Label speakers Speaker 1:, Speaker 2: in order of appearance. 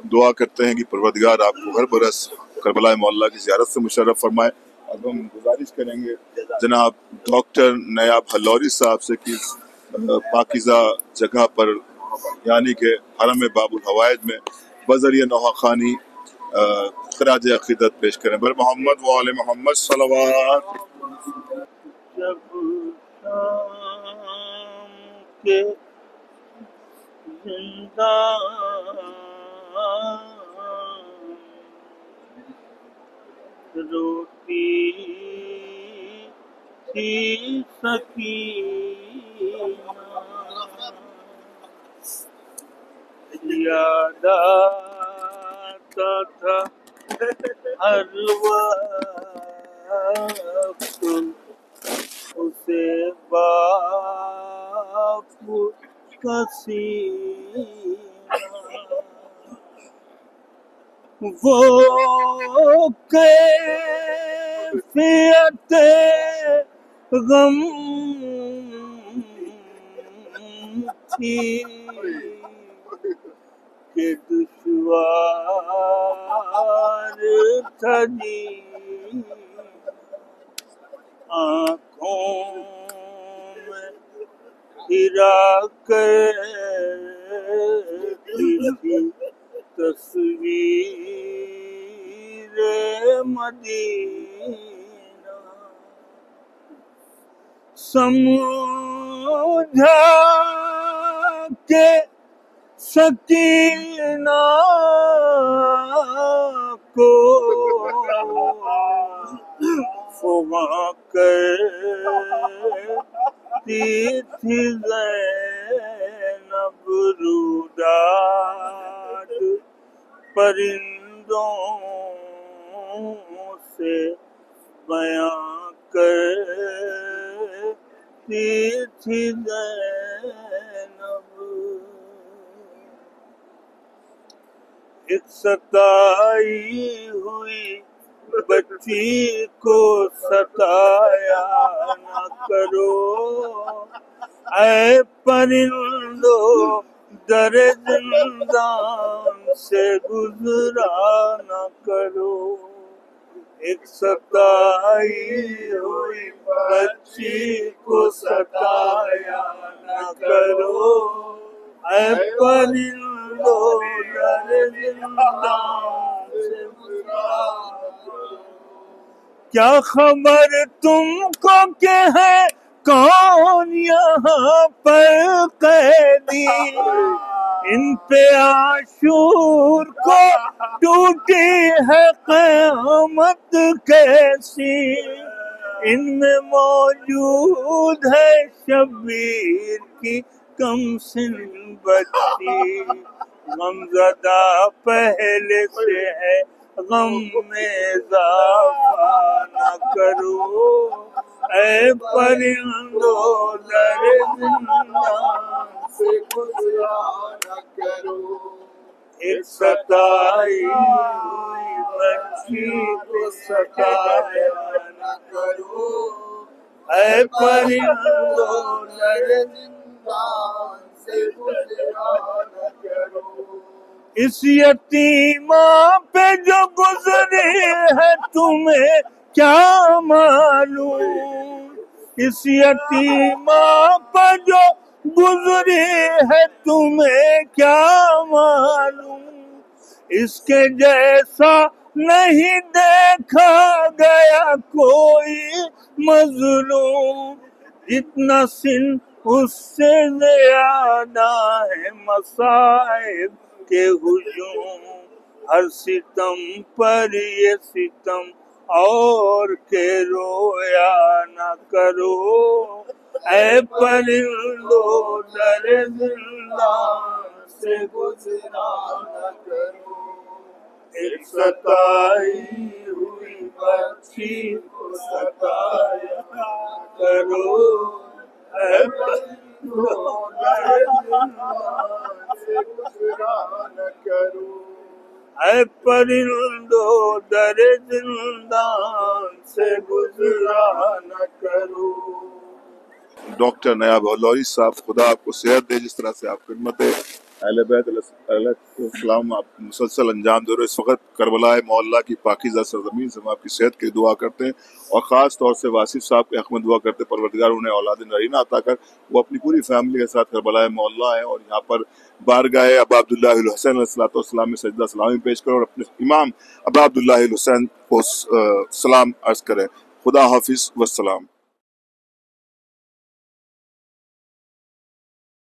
Speaker 1: اب دعا کرتے ہیں کہ پروردگار آپ کو ہر برس کربلا معلیٰ کی زیارت سے مشرف فرمائے۔ اب ہم گزارش کریں گے جناب ڈاکٹر نیاب ہلوری صاحب سے کہ پاکیزہ جگہ پر یعنی کہ حرم باب الحوائج میں بذریعہ نوحہ خوانی خراج عقیدت پیش کریں۔ بر محمد و آل محمد صلوات۔
Speaker 2: جب شام کے زندان روتی تھی سکینہ، یاد آتا تھا ہر وقت اسے باپ کا سینہ، وہ کیفیت غم تھی کہ دشوار تھا جینا، آنکھوں میں گرا کرتی تھی تصویر مدینہ، سمجھا کہ سکینہ کو فغاں کرتی تھی زینب، روداد پرندوں سے بیاں کرتی تھی زینب، ایک ستائی ہوئی بچی کو ستایا نہ کرو، اے پرندو در زندان سے گزرا نہ کرو، ایک ستائی ہوئی بچی کو ستایا نہ کرو، اے پرندو در زندان سے گزرا نہ کرو، کیا خبر تم کو کہ ہے کون یہاں پر قیدی، ان پہ عاشور کو ٹوٹی ہے قیامت کیسی، ان میں موجود ہے شبیر کی کم سن بچی، غمزدہ پہلے سے ہے غم میں اضافہ نہ کرو، اے پرندو در زندان سے گزرا نہ کرو، ایک ستائی ہوئی بچی کو ستایا نہ کرو، اے پرندو در زندان سے گزرا نہ کرو، اس یتیمہ پہ جو گزری ہے تمہیں کیا معلوم، اس یتیمہ پہ جو گزری ہے تمہیں کیا معلوم، اس کے جیسا نہیں دیکھا گیا کوئی مظلوم، جتنا سن اس سے زیادہ ہے مصائب کے ہجوم، ہر ستم پر یہ ستم اور کہ رویا نہ کرو، اے پرندو در زندان سے گزرا نہ کرو، ایک ستائی ہوئی بچی کو ستایا نہ کرو، اے پرندو در زندان سے گزرا نہ کرو، اے پرندو در زندان سے گزرا نہ کرو۔
Speaker 1: ڈاکٹر نیاب ہلوری صاحب، خدا آپ کو صحت دے جس طرح سے آپ خدمت اہل بیت علیہ السلام آپ مسلسل انجام دے رہے. اس وقت کربلا معلیٰ کی پاکیزہ سرزمین سے ہم آپ کی صحت کی دعا کرتے ہیں، اور خاص طور سے واصف صاحب کے حق میں دعا کرتے ہیں پروردگار انہیں اولاد نرینہ عطا کر. وہ اپنی پوری فیملی کے ساتھ کربلا معلیٰ ہیں، اور یہاں پر بارگاہ ابا عبداللہ الحسین علیہ السلام میں سجدہ سلامی پیش کرو اور اپنے امام ابا عبداللہ الحسین کو سلام عرض کریں. خدا حافظ والسلام.